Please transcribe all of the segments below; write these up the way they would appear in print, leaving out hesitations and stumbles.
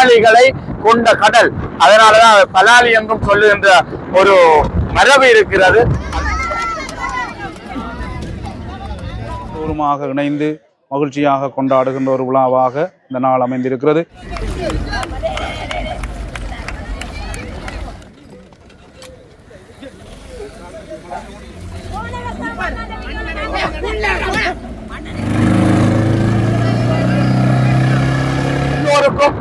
பலாலிகளை கொண்ட கடல். அதனாலதான் பலாலி என்றும் சொல்லுகின்ற ஒரு மரபு இருக்கிறது. தூரமாக இணைந்து மகிழ்ச்சியாக கொண்டாடுகின்ற ஒரு விழாவாக இந்த நாள் அமைந்திருக்கிறது. எல்லோருக்கும்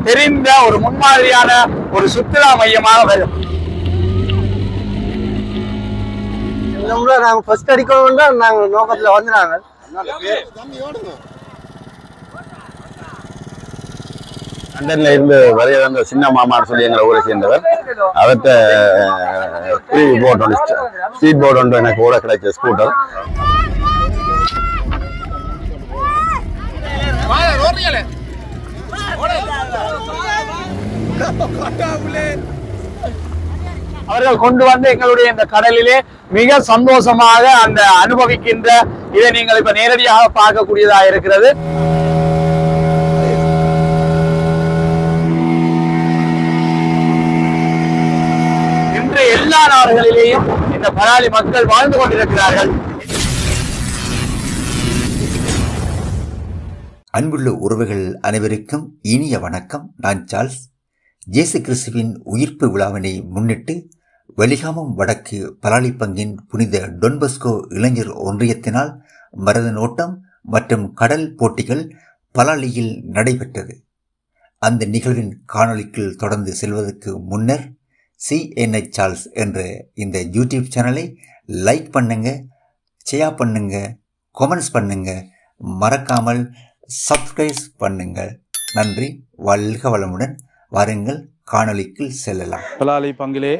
தெரிந்த ஒரு முன்மாதிரியான ஒரு சுற்றுலா மையமாக வரும். இந்த முறை நாங்கள் ஃபர்ஸ்ட் அடிக்கணும் தான் நாங்கள் நோக்கத்தில் வந்துனாங்க. லண்டன்ல இருந்து வரைய வந்த சின்ன மாமான்னு சொல்லி எங்களை ஊரை சேர்ந்தவர். அவர்கிட்ட ஸ்பீட் போர்டு ஒன்று எனக்கு கூட கிடைச்ச ஸ்கூட்டர். அவர்கள் கொண்டு வந்து எங்களுடைய இந்த கடலிலே மிக சந்தோஷமாக அந்த அனுபவிக்கின்ற இதை நீங்கள் இப்ப நேரடியாக பார்க்கக்கூடியதாக இருக்கிறது. இன்று எல்லா நாடுகளிலேயும் இந்த பலாலி மக்கள் வாழ்ந்து கொண்டிருக்கிறார்கள். அன்புள்ள உறவுகள் அனைவருக்கும் இனிய வணக்கம். நான் சார்ல்ஸ். இயேசு கிறிஸ்துவின் உயிர்ப்பு விழாவினை முன்னிட்டு வெலிகாமம் வடக்கு பலாலி பங்கின் புனித டொன்பஸ்கோ இளைஞர் ஒன்றியத்தினால் மரத நோட்டம் மற்றும் கடல் போட்டிகள் பலாலியில் நடைபெற்றது. அந்த நிகழ்வின் காணொளிக்குள் தொடர்ந்து செல்வதற்கு முன்னர் CNH சார்ல்ஸ் என்ற இந்த யூடியூப் சேனலை லைக் பண்ணுங்க, ஷேர் பண்ணுங்க, கமெண்ட்ஸ் பண்ணுங்க, மறக்காமல் சப்ஸ்கிரைப் பண்ணுங்கள். நன்றி. வாழ்க வளமுடன். வாருங்கள், காணொளிக்குள் செல்லலாம். பலாலி பங்கிலே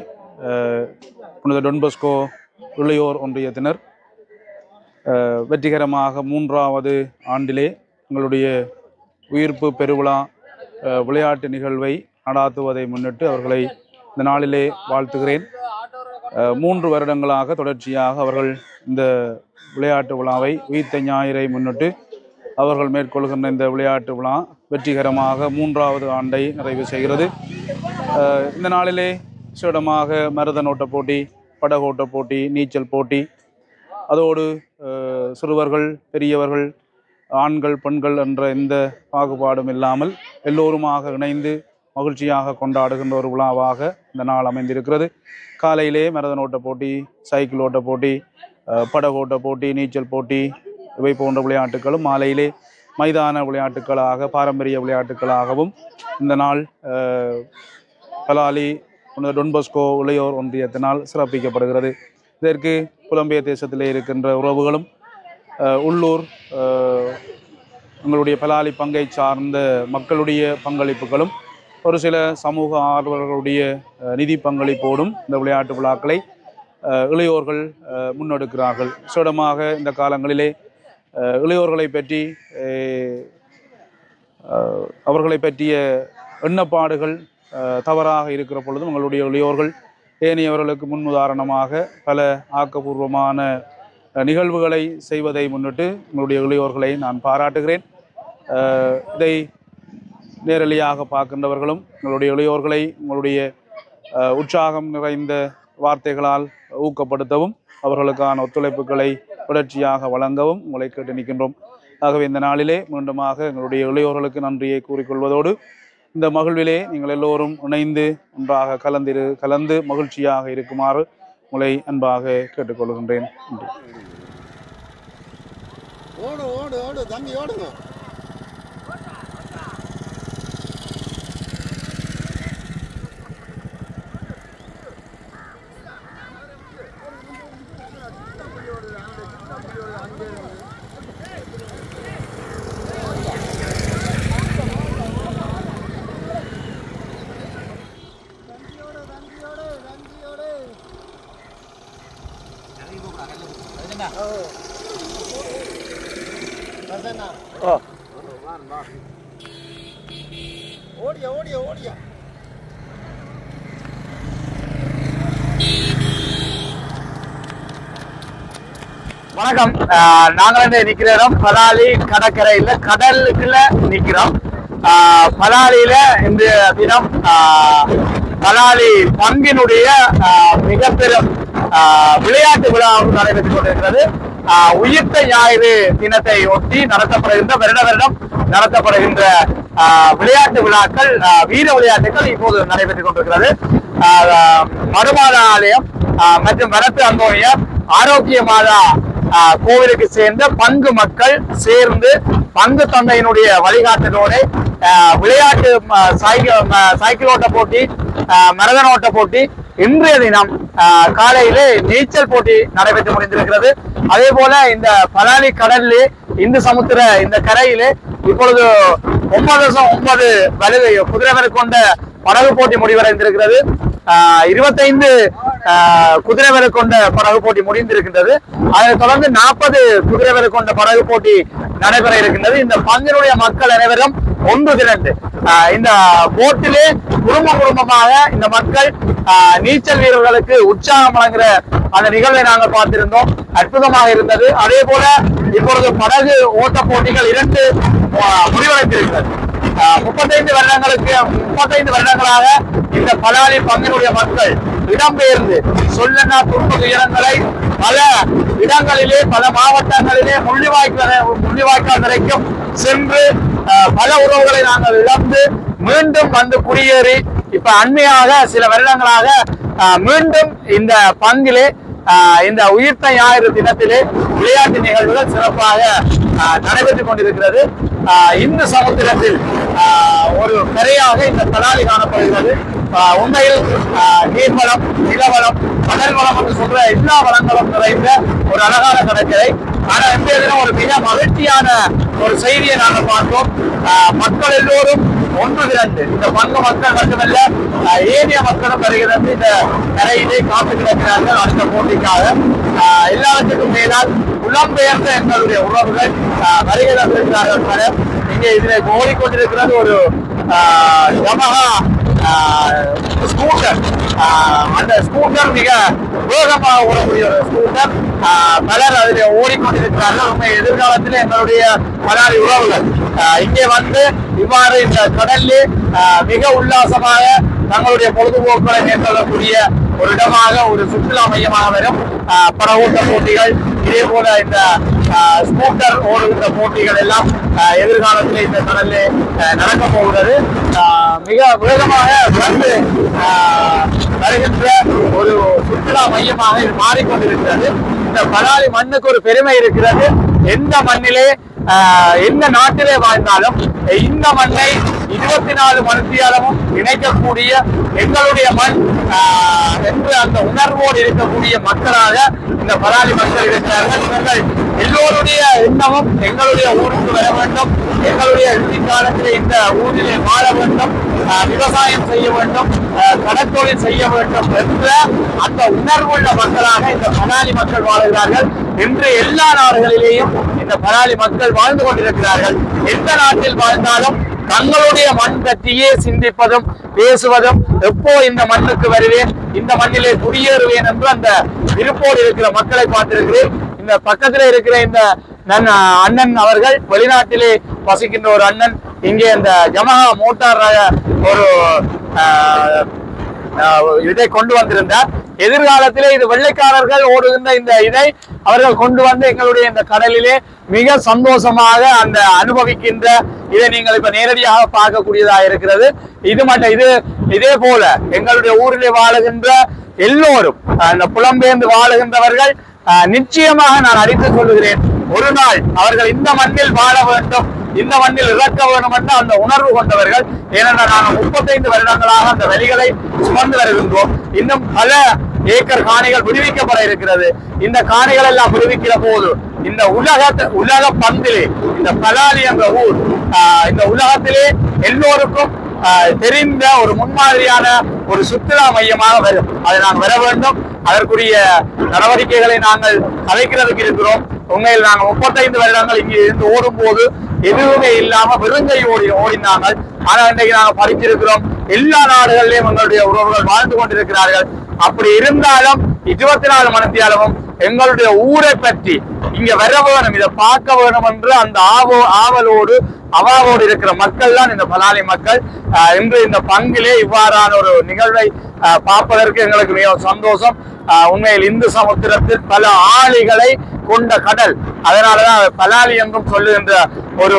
புனித டொன்பஸ்கோ இளையோர் ஒன்றியத்தினர் வெற்றிகரமாக 3வது ஆண்டிலே எங்களுடைய உயிர்ப்பு பெருவிழா விளையாட்டு நிகழ்வை நடாத்துவதை முன்னிட்டு அவர்களை இந்த நாளிலே வாழ்த்துகிறேன். 3 வருடங்களாக தொடர்ச்சியாக அவர்கள் இந்த விளையாட்டு விழாவை உயிர்த்த ஞாயிறை முன்னிட்டு அவர்கள் மேற்கொள்கின்ற இந்த விளையாட்டு விழா வெற்றிகரமாக 3வது ஆண்டை நிறைவு செய்கிறது. இந்த நாளிலே விசேடமாக மரத நோட்ட போட்டி, படகோட்ட போட்டி, நீச்சல் போட்டி, அதோடு சிறுவர்கள், பெரியவர்கள், ஆண்கள், பெண்கள் என்ற எந்த பாகுபாடும் இல்லாமல் எல்லோருமாக இணைந்து மகிழ்ச்சியாக கொண்டாடுகின்ற ஒரு விழாவாக இந்த நாள் அமைந்திருக்கிறது. காலையிலே மரத நோட்ட போட்டி, சைக்கிள் ஓட்ட போட்டி, படகோட்ட போட்டி, நீச்சல் போட்டி இவை போன்ற விளையாட்டுகளும், மாலையிலே மைதான விளையாட்டுகளாக, பாரம்பரிய விளையாட்டுகளாகவும் இந்த நாள் பலாலி புனித டொன்பஸ்கோ இளையோர் ஒன்றியத்தினால் சிறப்பிக்கப்படுகிறது. இதற்கு புலம்பெயர் தேசத்திலே இருக்கின்ற உறவுகளும் உள்ளூர் எங்களுடைய பலாலி பங்கை சார்ந்த மக்களுடைய பங்களிப்புகளும் ஒரு சில சமூக ஆர்வலர்களுடைய நிதி பங்களிப்போடும் இந்த விளையாட்டு விழாக்களை இளையோர்கள் முன்னெடுக்கிறார்கள். விசேடமாக இந்த காலங்களிலே இளையோர்களை பற்றி அவர்களை பற்றிய எண்ணப்பாடுகள் தவறாக இருக்கிற பொழுதும் எங்களுடைய இளையோர்கள் ஏனையவர்களுக்கு முன்னுதாரணமாக பல ஆக்கப்பூர்வமான நிகழ்வுகளை செய்வதை முன்னிட்டு எங்களுடைய இளையோர்களை நான் பாராட்டுகிறேன். இதை நேரடியாக பார்க்கின்றவர்களும் எங்களுடைய இளையோர்களை உங்களுடைய உற்சாகம் நிறைந்த வார்த்தைகளால் ஊக்கப்படுத்தவும் அவர்களுக்கான ஒத்துழைப்புகளை தொடர்ச்சியாக வழங்கவும் உங்களை கேட்டு நிற்கின்றோம். ஆகவே இந்த நாளிலே மீண்டுமாக எங்களுடைய இளையோர்களுக்கு நன்றியை கூறிக்கொள்வதோடு இந்த மகிழ்விலே நீங்கள் எல்லோரும் இணைந்து ஒன்றாக கலந்து மகிழ்ச்சியாக இருக்குமாறு உங்களை அன்பாக கேட்டுக்கொள்கின்றேன். நன்றி. வணக்கம். நாங்கள் நிற்கிற இடம் பலாலி கடற்கரையில் கடலுக்குள்ள நிற்கிறோம். பலாலியில இந்த தினம் பலாலி பங்கினுடைய மிக பெரும் விளையாட்டு விழா நடைபெற்றுக் கொண்டிருக்கிறது. உயிர்த்த ஞாயிறு தினத்தை ஒட்டி நடத்தப்படுகின்ற வருடம் நடத்தப்படுகின்ற விளையாட்டு விழாக்கள், வீர விளையாட்டுகள் இப்போது நடைபெற்றுக் கொண்டிருக்கிறது. மடுமாதா ஆலயம் மற்றும் வனத்து அந்தோனியார் ஆரோக்கிய மாதா கோவிலுக்கு சேர்ந்த பங்கு மக்கள் சேர்ந்து பங்கு தந்தையினுடைய வழிகாட்டலோடு விளையாட்டு சைக்கிள் ஓட்ட போட்டி, மரதன் ஓட்ட போட்டி, இன்றைய தினம் காலையிலே நீச்சல் போட்டி நடைபெற்று முடிந்திருக்கிறது. அதே போல இந்த பலாலி கடலிலே இந்து சமுத்திர இந்த கரையிலே இப்பொழுது 9.9 வலு குதிரை கொண்ட படகு போட்டி முடிவடைந்திருக்கிறது. 25 குதிரை கொண்ட படகு போட்டி முடிந்திருக்கின்றது. அதனைத் தொடர்ந்து 40 குதிரை கொண்ட படகு போட்டி நடைபெற இருக்கின்றது. இந்த பங்கினுடைய மக்கள் அனைவரும் ஒன்று திரண்டு இந்த போட்டிலே குடும்பமாக இந்த மக்கள் நீச்சல் வீரர்களுக்கு உற்சாகம் வழங்குகிற அந்த நிகழ்வை நாங்கள் பார்த்திருந்தோம். அற்புதமாக இருந்தது. அதே போல இப்பொழுது படகு ஓட்ட போட்டிகள் 2 முடிவடைந்திருக்கிறது. 35 வருடங்களாக இந்த பலாலி பங்கினுடைய மக்கள் இடம்பெயர்ந்து சொல்லனா துன்ப துயரங்களை பல இடங்களிலே, பல மாவட்டங்களிலே முள்ளிவாய்க்கால் வரைக்கும் சென்று பல உறவுகளை நாங்கள் இழந்து மீண்டும் வந்து குடியேறி இப்ப அண்மையாக சில வருடங்களாக மீண்டும் இந்த பங்கிலே இந்த உயிர்த்த ஞாயிறு தினத்திலே விளையாட்டு நிகழ்வுகள் சிறப்பாக நடைபெற்றுக் கொண்டிருக்கிறது. இந்து சமுத்திரத்தில் ஒரு கரையாக இந்த பலாலி காணப்படுகிறது. உண்மையில் நீர்வளம், நிலவளம், கடல் வளம் என்று சொல்ற எல்லா வளங்களும் நிறைந்த ஒரு அழகான கடற்கரை. ஆனா இன்றைய தினம் ஒரு மிக மகிழ்ச்சியான ஒரு செய்தியை நாங்கள் பார்த்தோம். மக்கள் எல்லோரும் ஒன்று திரண்டு, இந்த பங்கு மக்கள் மட்டுமல்ல ஏனைய மக்களும் வருகிறது இந்த கரையிலே காத்து கிடக்கிறார்கள் அடுத்த போட்டிக்காக. எல்லாவற்றுக்கும் மேலால் புலம்பெயர்ந்த எங்களுடைய உறவுகள் வருகை தந்திருக்கிறார்கள் பலர். இங்கே இதில் ஓடிக்கொண்டிருக்கிறது ஒரு யமஹா ஸ்கூட்டர். அந்த ஸ்கூட்டர் மிக வேகமாக ஓடக்கூடிய ஒரு ஸ்கூட்டர். பலர் அதில் ஓடிக்கொண்டிருக்கிறார்கள். உண்மை எதிர்காலத்தில் எங்களுடைய பலாலி உறவுகள் இங்கே வந்து இவ்வாறு இந்த கடலில் மிக உல்லாசமாக தங்களுடைய பொழுதுபோக்குகளை மேற்கொள்ளக்கூடிய ஒரு இடமாக, ஒரு சுற்றுலா மையமாக வரும். படகோட்ட போட்டிகள், இதே போல இந்த ஸ்கூட்டர் ஓடுகின்ற போட்டிகள் எல்லாம் எதிர்காலத்தில் இந்த கடலில் நடக்க போகிறது. மிக வேகமாக வந்து வருகின்ற ஒரு சுற்றுலா மையமாக இது மாறிக்கொண்டிருக்கிறது. இந்த பலாலி மண்ணுக்கு ஒரு பெருமை இருக்கிறது. எந்த மண்ணிலே எந்த நாட்டிலே வாழ்ந்தாலும் இந்த மண்ணை 24 மணித்தியாலமும் இணைக்கக்கூடிய எங்களுடைய மண் என்று அந்த உணர்வோடு இருக்கக்கூடிய மக்களாக இந்த பலாலி மக்கள் இருக்கிறார்கள். இவர்கள் எல்லோருடைய எண்ணமும் எங்களுடைய ஊருக்கு வர வேண்டும், எங்களுடைய இறுதி காலத்தில் இந்த ஊரிலே வாழ வேண்டும், விவசாயம் செய்ய வேண்டும், கடற்தொழில் செய்ய வேண்டும் என்ற அந்த உணர்வுள்ள மக்களாக இந்த பலாலி மக்கள் வாழ்கிறார்கள். இன்று எல்லா நாடுகளிலேயும் இந்த பலாலி மக்கள் வாழ்ந்து கொண்டிருக்கிறார்கள். எந்த நாட்டில் வாழ்ந்தாலும் தங்களுடைய மண் பற்றியே சிந்திப்பதும் பேசுவதும், எப்போ இந்த மண்ணுக்கு வருவேன், இந்த மண்ணிலே குடியேறுவேன் என்று அந்த விருப்போடு இருக்கிற மக்களை பார்த்திருக்கிறேன். இந்த பக்கத்தில் இருக்கிற இந்த அண்ணன் அவர்கள் வெளிநாட்டிலே வசிக்கின்ற ஒரு அண்ணன். இங்கே இந்த யமஹா மோட்டார் ஒரு இதை கொண்டு வந்திருந்தார். எதிர்காலத்திலே இது வெள்ளைக்காரர்கள் ஓடுகின்ற இந்த இதை அவர்கள் கொண்டு வந்து எங்களுடைய இந்த கடலிலே மிக சந்தோஷமாக அந்த அனுபவிக்கின்ற இதை நீங்கள் இப்ப நேரடியாக பார்க்கக்கூடியதாக இருக்கிறது. இது மட்டும் இதே போல எங்களுடைய ஊரிலே வாழுகின்ற எல்லோரும், அந்த புலம்பெயர்ந்து வாழுகின்றவர்கள் நிச்சயமாக நான் அடித்து சொல்லுகிறேன், ஒரு நாள் அவர்கள் இந்த மண்ணில் வாழ வேண்டும், இந்த மண்ணில் இறக்க வேண்டும் என்ற அந்த உணர்வு கொண்டவர்கள். ஏனென்றால் நாங்கள் 35 வருடங்களாக அந்த வழிகளை சுமந்து வருகின்றோம். இன்னும் பல ஏக்கர் காணிகள் விடுவிக்கப்பட இருக்கிறது. இந்த காணிகள் எல்லாம் விடுவிக்கிற போது இந்த உலக பந்திலே இந்த பலாலி என்ற ஊர் இந்த உலகத்திலே எல்லோருக்கும் தெரிந்த ஒரு முன்மாதிரியான ஒரு சுற்றுலா மையமாக வரும். அதை நாம் வர வேண்டும். அதற்குரிய நடவடிக்கைகளை நாங்கள் கலைக்கிறதுக்கு இருக்கிறோம். உண்மையில் நாங்கள் 35 வருடங்கள் இங்கே இருந்து ஓடும் போது எதுவுமே இல்லாம வெறுங்கை ஓடினாங்கள். ஆனால் இன்றைக்கு நாங்கள் படிச்சிருக்கிறோம். எல்லா நாடுகளிலும் எங்களுடைய உறவுகள் வாழ்ந்து கொண்டிருக்கிறார்கள். அப்படி இருந்தாலும் 24 மணித்தியாலமும் எங்களுடைய ஊரை பற்றி இங்க வர வேணும், இதை பார்க்க வேணும் என்று அந்த ஆவலோடு அவாவோடு இருக்கிற மக்கள் தான் இந்த பலாலி மக்கள். இன்று இந்த பங்கிலே இவ்வாறான ஒரு நிகழ்வை பார்ப்பதற்கு எங்களுக்கு மிக சந்தோஷம். உண்மையில் இந்து சமுத்திரத்தில் பல ஆளிகளை கொண்ட கடல், அதனாலதான் பலாலி என்றும் சொல்லுகின்ற ஒரு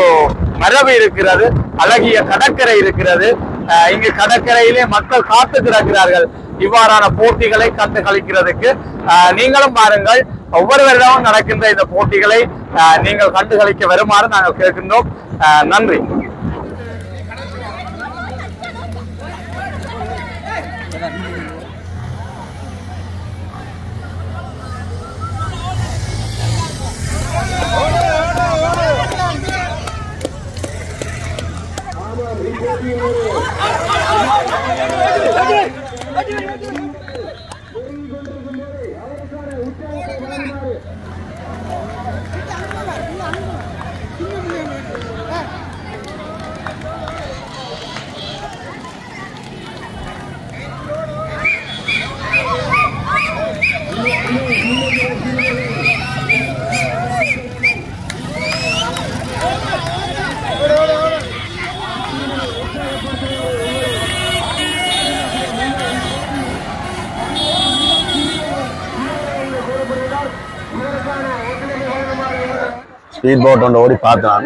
மரபு இருக்கிறது. அழகிய கடற்கரை இருக்கிறது. இங்கு கடற்கரையிலே மக்கள் காத்து கிடக்கிறார்கள் இவ்வாறான போட்டிகளை கண்டு கழிக்கிறதுக்கு. நீங்களும் பாருங்கள், ஒவ்வொரு வருடமும் நடக்கின்ற இந்த போட்டிகளை நீங்கள் கண்டு கழிக்க வருமாறு நாங்கள் கேட்கின்றோம். நன்றி. ஸ்பீட் போட் ஒன்று ஓடி பார்த்தேன்.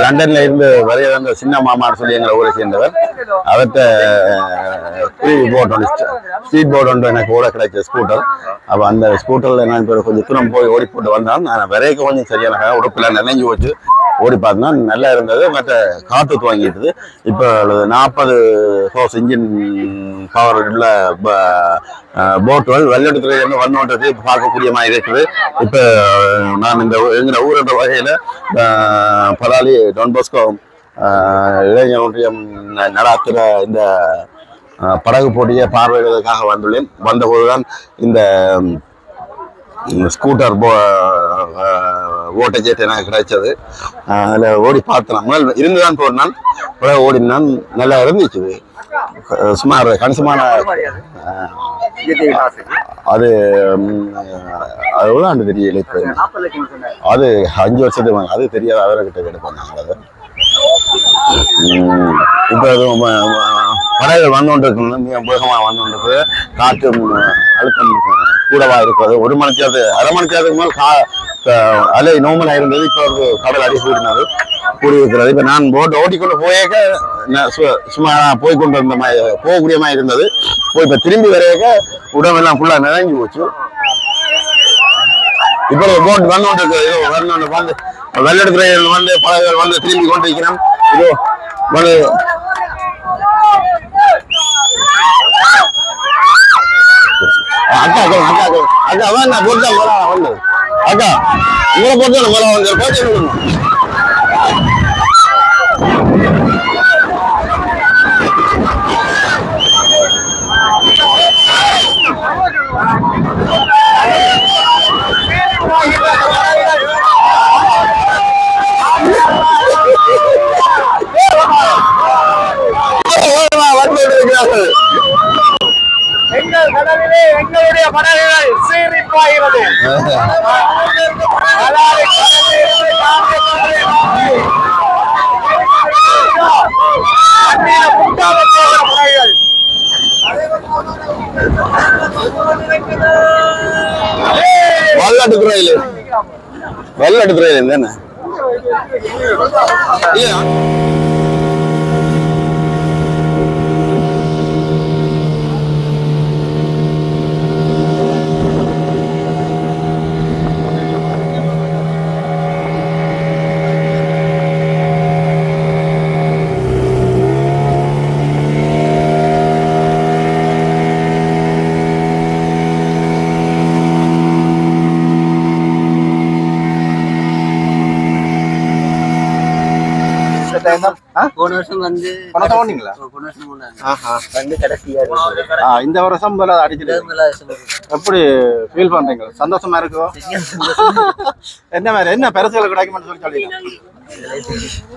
லண்டன்ல இருந்து வரைய வந்த சின்ன மாமான்னு சொல்லி எங்களை ஊரை சேர்ந்தவர். அவர்கிட்ட ஸ்பீட் போட் ஒன்று எனக்கு ஓட கிடைச்ச ஸ்கூட்டர். அப்போ அந்த ஸ்கூட்டரில் நான் இப்போ கொஞ்சம் தூரம் போய் ஓடி போட்டு வந்தால் நான் வரைக்கும் கொஞ்சம் சரியான உடுப்பில் நினைஞ்சு வச்சு ஓடி பார்த்தோன்னா நல்லா இருந்தது. மற்ற காற்று துவங்கிட்டுது. இப்போ 40 ஹோர்ஸ் இன்ஜின் பவர் உள்ள போட்டுகள் வெள்ளெடுத்துறையிலிருந்து வந்தோன்றது பார்க்கக்கூடிய மாதிரி இருக்குது. இப்போ நான் இந்த எங்கிற ஊரோட வகையில் பலாலி டான் பாஸ்கோ இளைஞர் ஒன்றியம் நடாத்துகிற இந்த படகு போட்டியை பார்வையிடுவதற்காக வந்துள்ளேன். வந்தபோதுதான் இந்த ஸ்கூட்டர் ஓட்டச்சேட்டு எனக்கு கிடைச்சது. அதில் ஓடி பார்த்தேன். முதல் இருந்துதான் போனான், ஓடினான். நல்லா இருந்துச்சு. சுமார் கணிசமான அது அவ்வளோ தெரியல. இப்போ அது 5 வருஷத்துக்கு அது தெரியாத அவர்கிட்ட கிடைப்பாங்க. அது இப்போ படகுகள் வந்து கொண்டு மிக வேகமாக வந்து கொண்டு காற்று அழுத்தம் கூடவா இருக்கிறது. 1 மணி நேரத்துக்கு 1/2 மணி நேரத்துக்கு மேல் அலை நோமலாக இருந்தது. இப்போ ஒரு கடல் அடி கூடி இருக்கிறது. இப்போ நான் போட் ஓட்டிக்கொண்டு போயேக்க சும்மா போய்கொண்டு இருந்த மாதிரி போகக்கூடிய மாதிரி இருந்தது. போய் இப்போ திரும்பி வரையக்க உடம்பெல்லாம் ஃபுல்லாக நிறைஞ்சு போச்சு. இப்போ போட் வந்து கொண்டு இருக்குது. வந்து வெள்ளெடுத்துறையில் வந்து படகுகள் வந்து திரும்பி கொண்டு இருக்கிறோம். இதோ வந்து அக்கா நான் பொறுத்தா வந்து அக்கா உங்களை பொறுத்தா வந்து போட்டு எங்களுடைய படகுகள் சீரிப்பாகிறது. வெள்ளெடுத்துறையில் தானே போன வருஷம் வந்து இந்த வருஷம் அடிச்சுட்டு எப்படி ஃபீல் பண்றீங்க? சந்தோஷமா இருக்கோ? என்ன மாதிரி என்ன பரிசுகள் கிடைக்கும்னு சொல்லி சொல்லிடுங்க.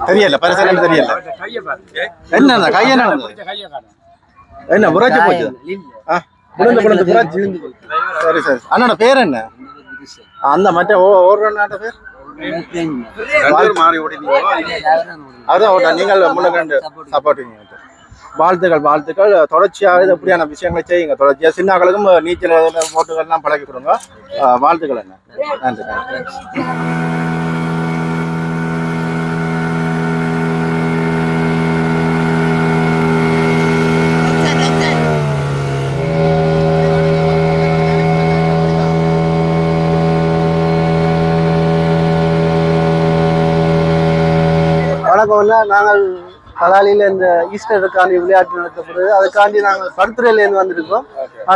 தெரியல பரிசுகள் தெரியல. என்ன கைய நடந்தது? என்ன முறைச்சு போச்சு? சரி சரி. அண்ணோட பேர் என்ன? அந்த மற்ற ஒரு நாட்ட பேர் அதான் நீங்கள் முன்னகண்டு சப்போர்ட்டிங்க. வாழ்த்துக்கள். தொடர்ச்சியாக இது எப்படியான விஷயங்களை செய்யுங்க. தொடர்ச்சியாக சின்னங்களுக்கும் நீச்சல் போட்டுகள்லாம் பழகி கொடுங்க. வாழ்த்துக்கள் என்ன. நன்றி. வணக்கம். நாங்கள் பலாலியில் இந்த ஈஸ்டருக்காண்டி விளையாட்டு நடத்தப்படுது. அதுக்காண்டி நாங்கள் பருத்துறையிலேருந்து வந்திருக்கோம்.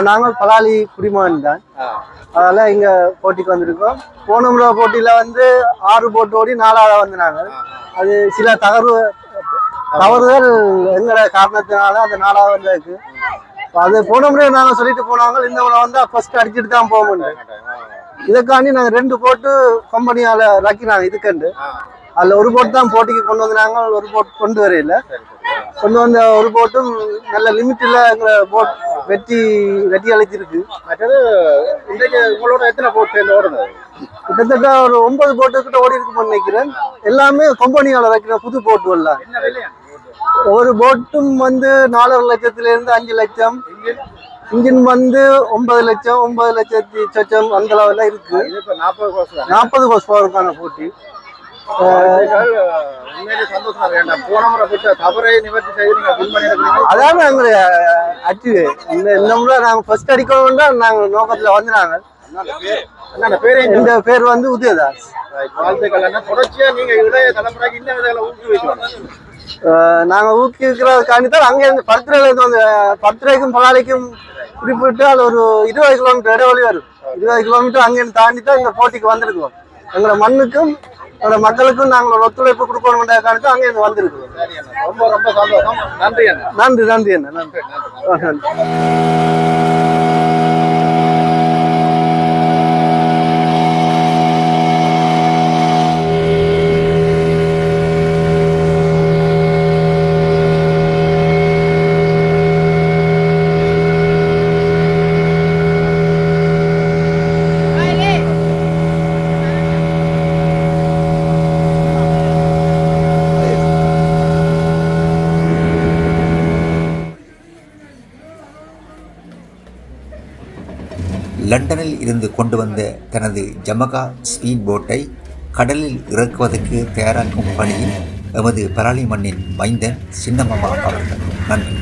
நாங்கள் பலாலி குடிமகன் தான். அதெல்லாம் இங்கே போட்டிக்கு வந்திருக்கோம். போன முறை போட்டியில் வந்து 6 போட்டு ஓடி 4ஆவது வந்தாங்க. அது சில தவறுகள் எங்களோட காரணத்தினால அந்த 4ஆவது வந்ததுக்கு அது போன முறை நாங்கள் சொல்லிட்டு போனாங்க. இந்த முறை வந்து ஃபர்ஸ்ட் அடிச்சுட்டு தான் போக முடியும். இதுக்காண்டி நாங்கள் 2 போட்டு கம்பெனியால் ரக்கினாங்க. இதுக்கண்டு அதில் ஒரு போட்டு தான் போட்டிக்கு கொண்டு வந்தாங்க. ஒரு போட் கொண்டு வரையில கொண்டு வந்த ஒரு போட்டும் நல்ல லிமிட்டில் எங்களை போட் வெட்டி அழைச்சிருக்கு. மற்றது இன்றைக்கு உங்களோட எத்தனை போட் சேர்ந்து ஓடுது? கிட்டத்தட்ட ஒரு 9 போட்டுக்கிட்ட ஓடி இருக்குன்னு நினைக்கிறேன். எல்லாமே கம்பெனியால் வைக்கிற புது போட்டு வரலாம். ஒரு போட்டும் வந்து 4.5 லட்சத்திலிருந்து 5 லட்சம். இன்ஜின் வந்து 9 லட்சம் 9 லட்சத்தி சொச்சம் அந்த லெவலில் இருக்கு. 40 ஹோஸ் பவருக்கான போட்டி. அதான் எங்களுடைய ஆக்டிவ். இந்த முறை நாங்கள் ஃபர்ஸ்ட் அடிக்கணும்னா நாங்கள் நோக்கத்தில் வந்துனாங்க. இந்த பேர் வந்து உதயதாஸ். நாங்கள் ஊக்குவிக்கிறதுக்காண்டி தான் அங்கே இருந்து பருத்துறையிலேருந்து வந்து பருத்துறைக்கும் பலாலிக்கும் குறிப்பிட்டு அது ஒரு 20 கிலோமீட்டர் இடைவெளி வரும். 20 கிலோமீட்டர் அங்கேருந்து தாண்டி தான் இந்த போட்டிக்கு வந்திருக்கோம். எங்களோட மண்ணுக்கும் எங்களோட மக்களுக்கும் நாங்கள் ஒரு ஒத்துழைப்பு கொடுக்கணும்ன்றதுக்காண்டி தான் அங்கேருந்து வந்திருக்கோம். ரொம்ப சந்தோஷம். நன்றி அண்ணா. நன்றி. லண்டனில் இருந்து கொண்டு வந்த தனது ஜமகா ஸ்பீட் போட்டை கடலில் இறக்குவதற்கு தயாராக்கும் பணியில் எமது பலாலி மண்ணின் மைந்தன் சின்னமாமா அவர்கள். நன்றி.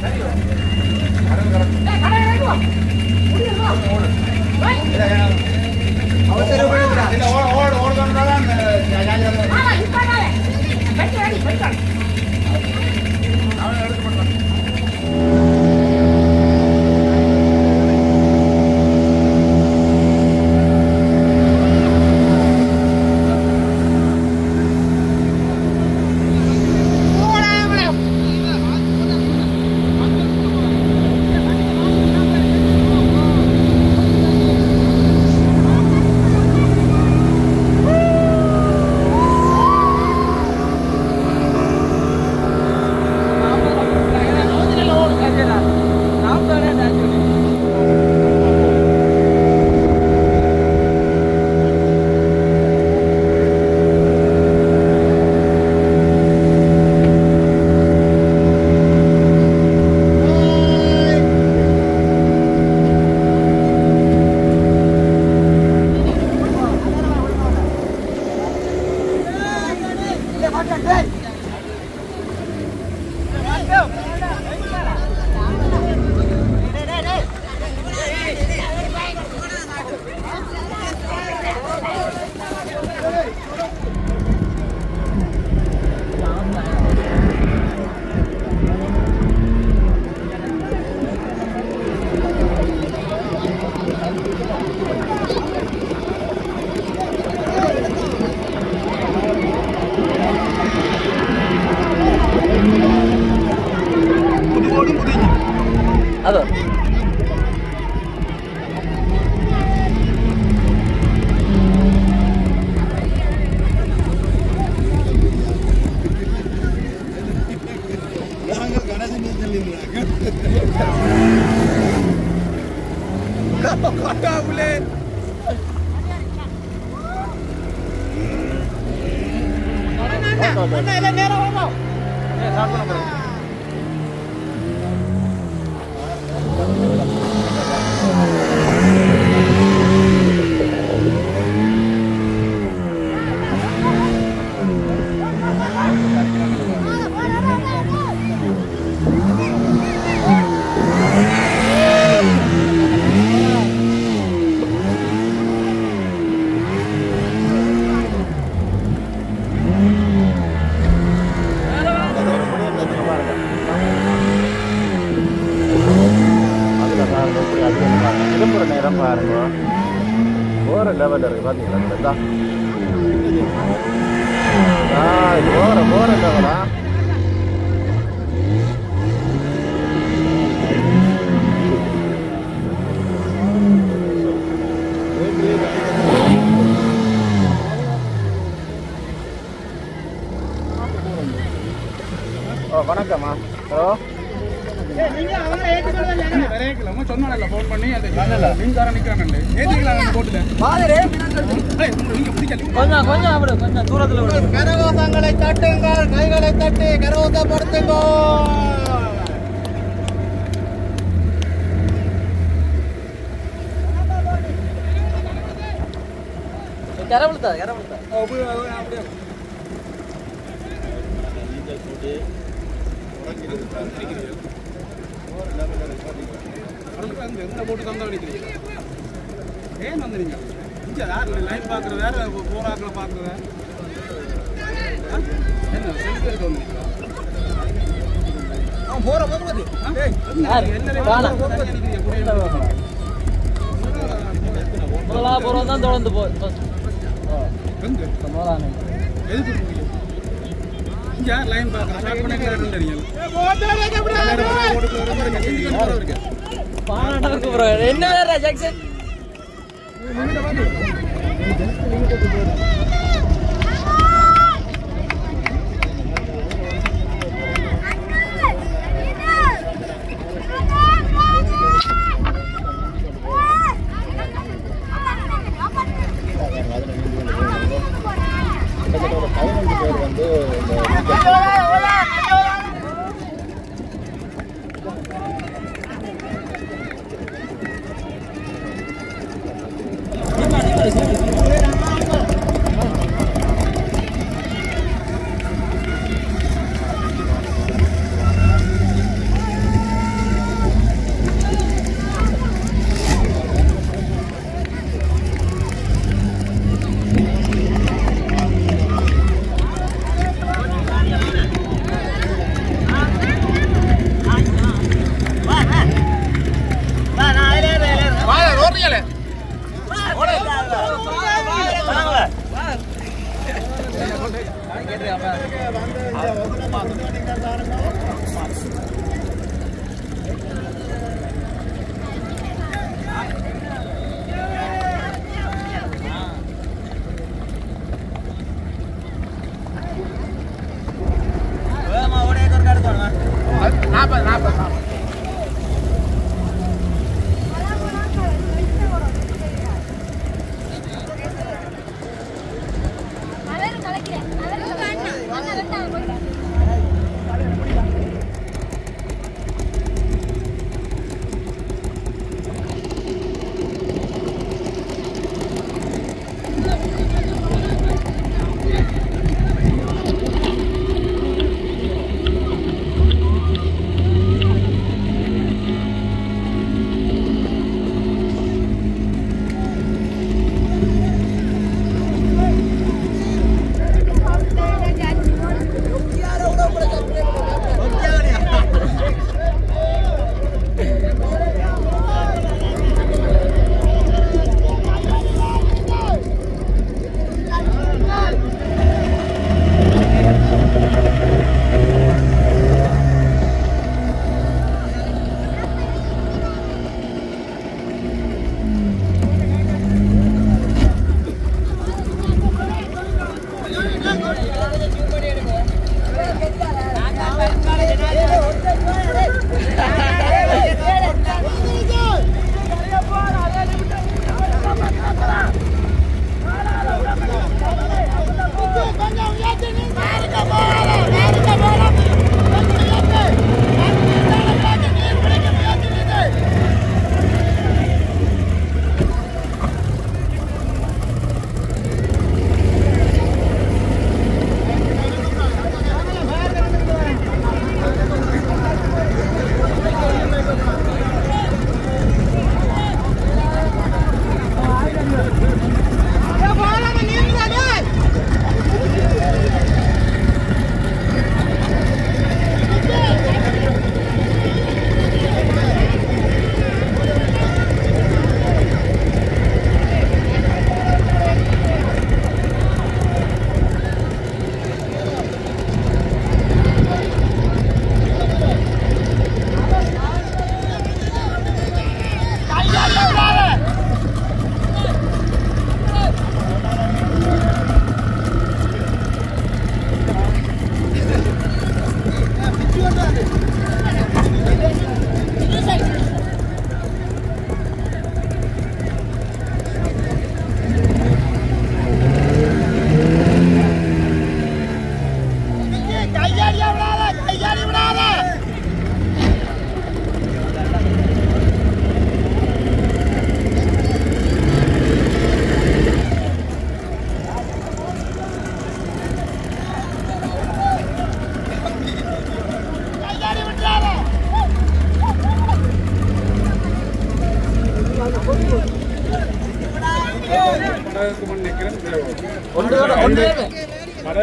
வணக்கம்மா. ஹலோ ஃபோன் பண்ணி அந்த மீன்காரன் நிற்கிறாங்க ஏற்றிக்கலாம் போட்டுல கொஞ்சம் அப்படி கொஞ்சம் தூரத்தில் கரகோசங்களை தட்டுங்கள், கைகளை தட்டி கரகோசப்படுத்துங்கோ. கரவழுத்தா அப்படியே போட்டு தந்தா நினைக்கிறீங்க ஏன் வந்துறீங்க இங்கே லைன் பார்க்குற வேற போராக்களை பார்க்குற என்ன செலுத்தி வந்து போற போகுது தான் தொடர்ந்து எதுக்கு இங்கே லைன் பார்க்குறேன் என்ன வேற ஜாக்சன்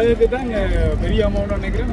அதுக்கு தான் பெரிய அமௌண்ட் நினைக்கிறேன்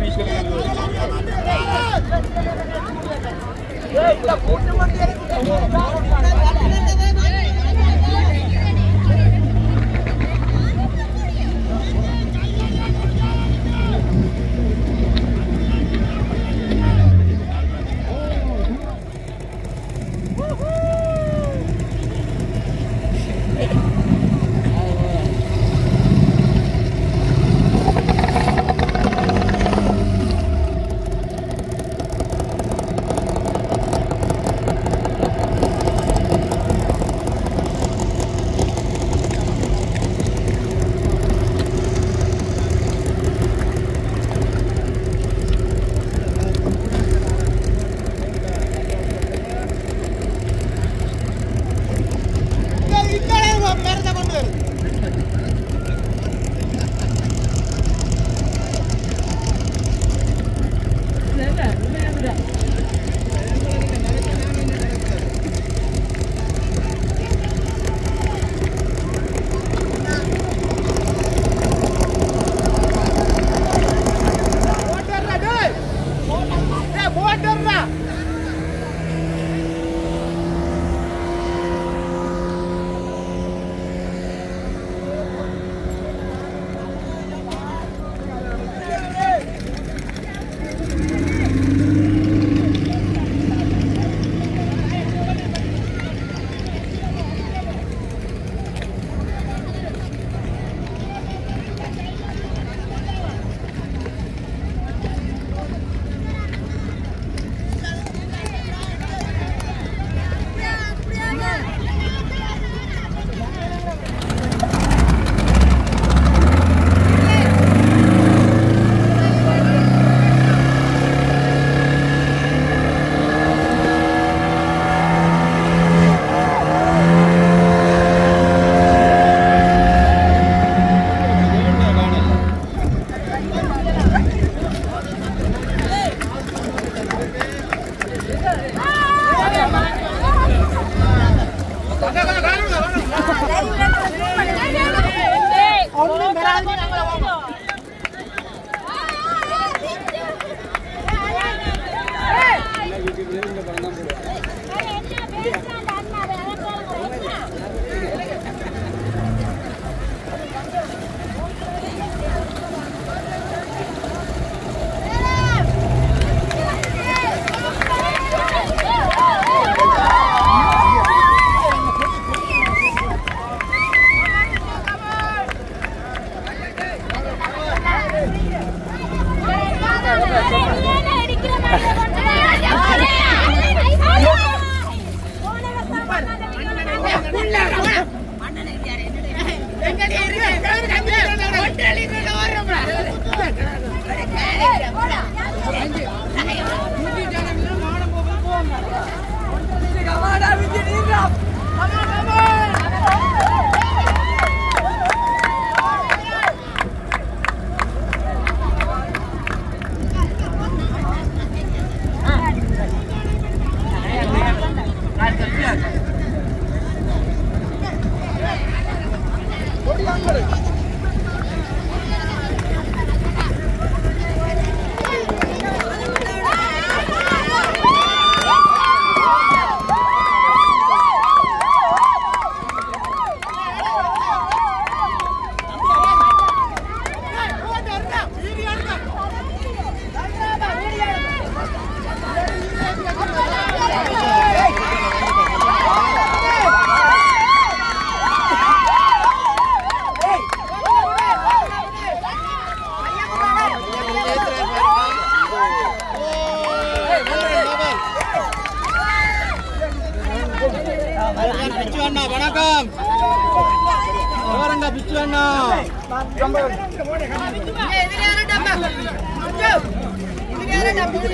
வணக்கம் பிச்சு அண்ணா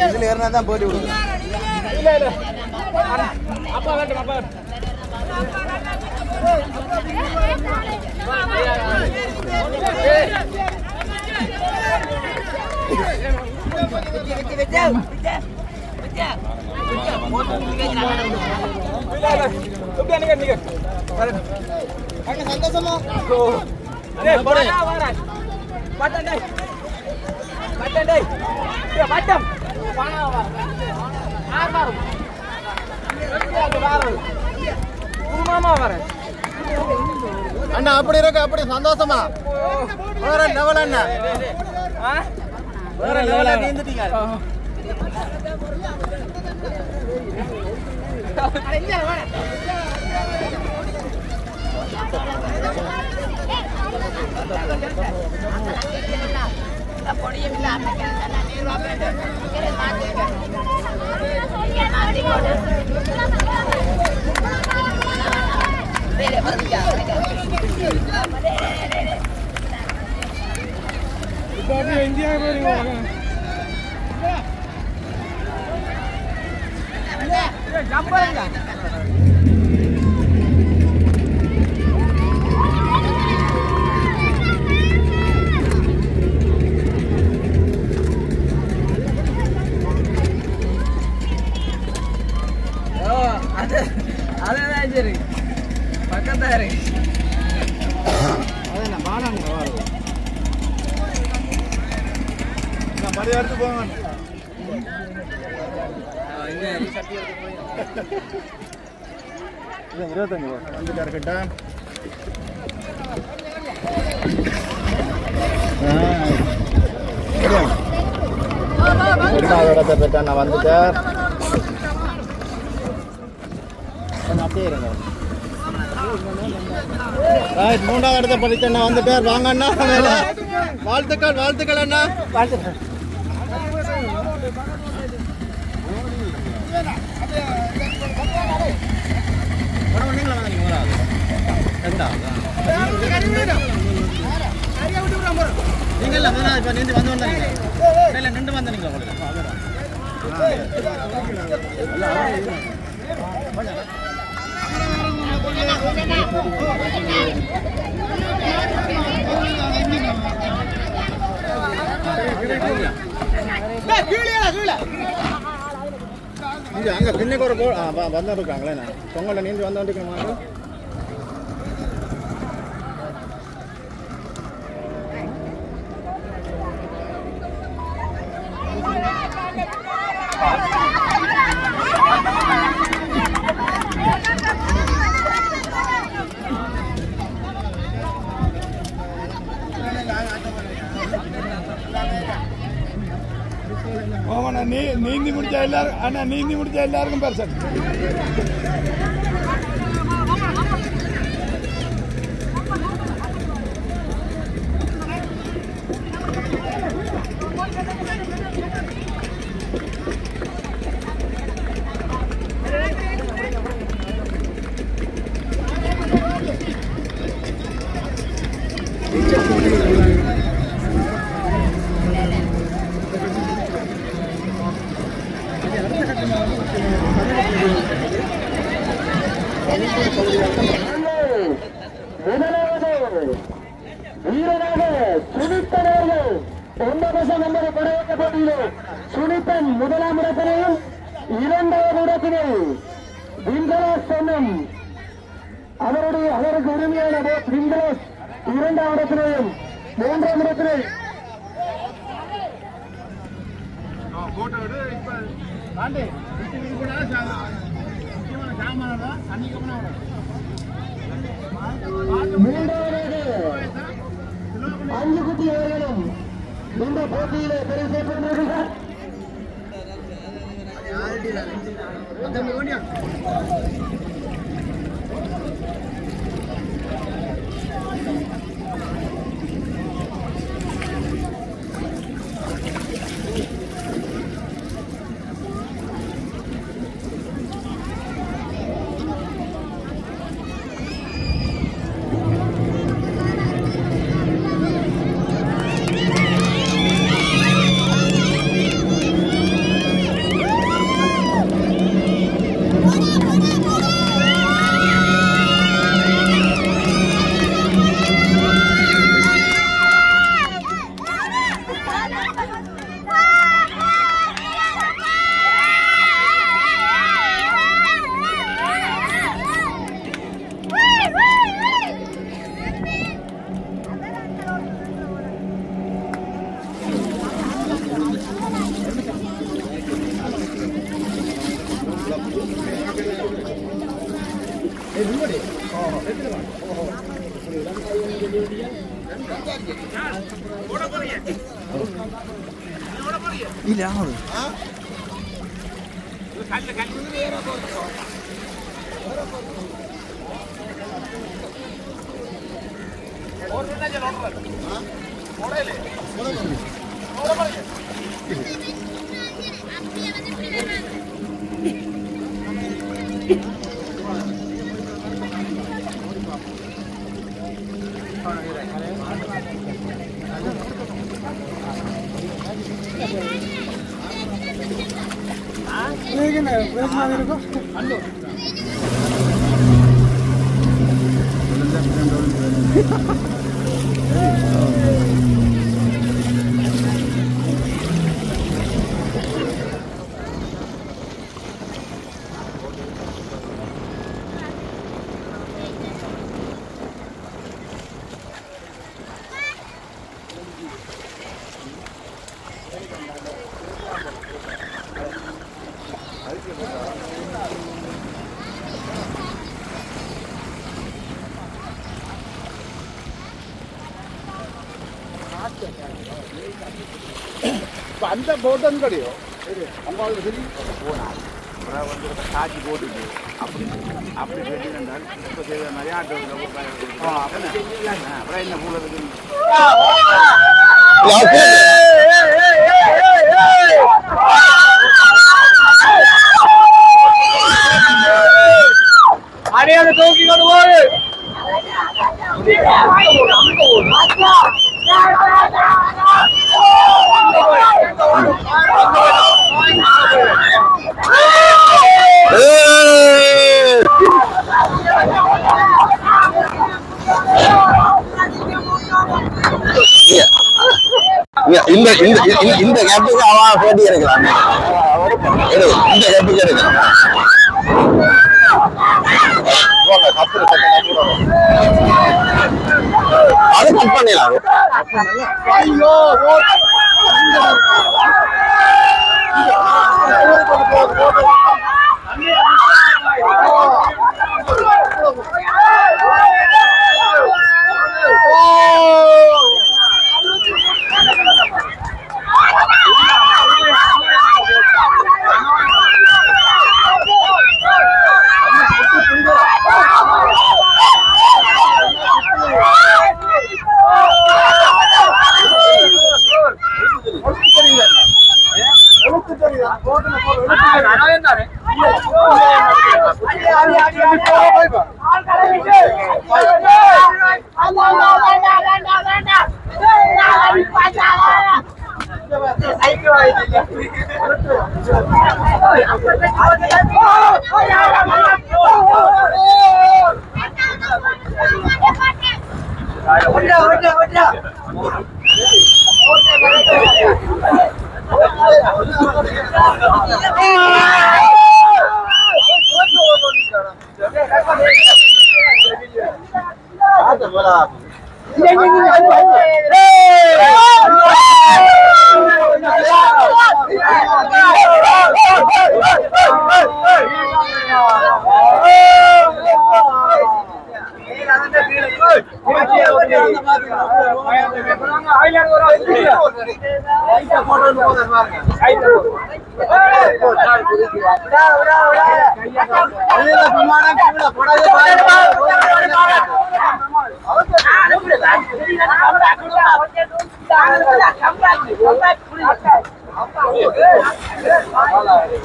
இதுல ஏறினா தான் போட்டி விடுங்க. இல்ல இல்ல அப்பா வேண்டாம் அப்பா சந்தோஷமா அண்ணா அப்படி இருக்கு, அப்படி சந்தோஷமா வேற லெவல் அண்ணா, வேற லெவலா நீந்துட்டீங்க. இந்தியா அதுதான் சரி பக்கத்தா இருக்கு. அதான் பாடாங்க வரும் படி எடுத்து போங்க. இருபத்தஞ்சு வந்துட்டாரு கிட்ட. ரெண்டாவது இடத்தை பெற்றா நான் வந்துட்டேன். அப்படியே இருங்க. மூன்றாவது இடத்தை படித்த நான் வந்துட்டார். வாங்க அண்ணா, வாழ்த்துக்கள் வாழ்த்துக்கள் அண்ணா, வாழ்த்துக்கள். நீங்க வந்து வந்தீங்க நின்று வந்தீங்களா அங்க பின்னுக்கு ஒரு வந்து இருக்காங்களே, பொங்கல நீந்து வந்து வந்துருக்கணுமா? நீந்தி முடிச்சா எல்லாரும் அண்ணா, நீந்தி முடிச்சா எல்லாருக்கும் பெர்சன். வீரராக சுனித்தனர்கள் 9 நம்பரை படையக்க போட்டியிலே சுனித்தன் முதலாம் இடத்தினையும், இரண்டாவது இடத்தினை விந்தலாஸ் சொன்னம் அவருக்கு உரிமையான விந்தலாஸ் இரண்டாம் இடத்தினையும், மூன்றாம் இடத்தினை அஞ்சு குட்டி அவர்களும் இந்த போட்டியிலே தெரிவு செய்யப்பட்டிருக்கிறார். அந்த போட்டன் கிடையாது அம்மா சரி போனார் வந்து காட்சி போட்டுட்டு அப்படி அப்படி கேட்டீங்கன்னா இப்போ நிறைய அப்புறம் என்ன பூல இருக்கு அடையாள தூக்கி கொண்டு போய் இந்த கேப்புக்கு அவன் போட்டி எடுக்கலாம் இந்த கேப்புக்கு எடுக்கலாம் அது கட் பண்ணிடலாம்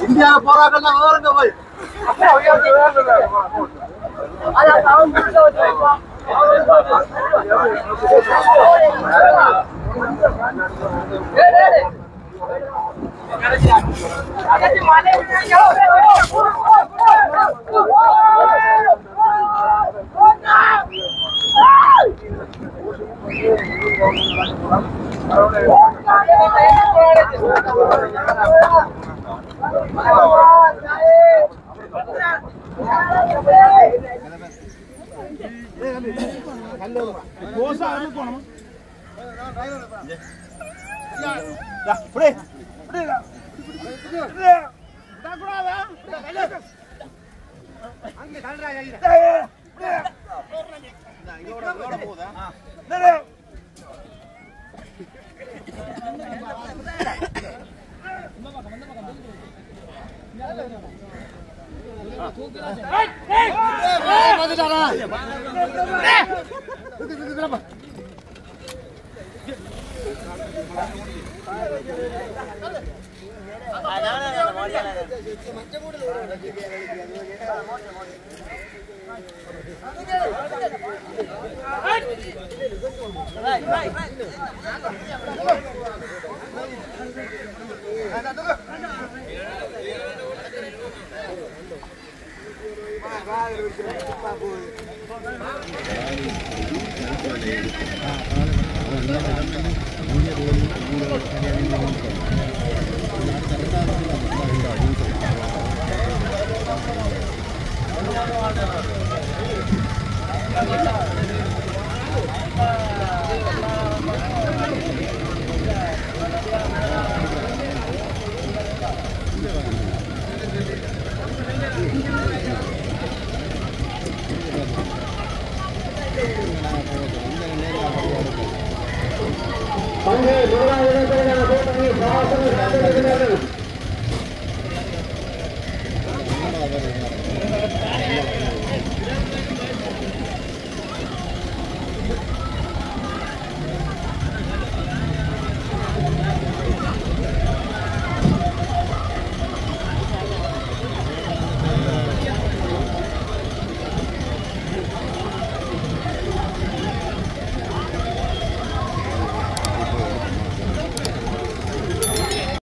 இந்தியா போராட்டம் வருங்க போய் பங்கு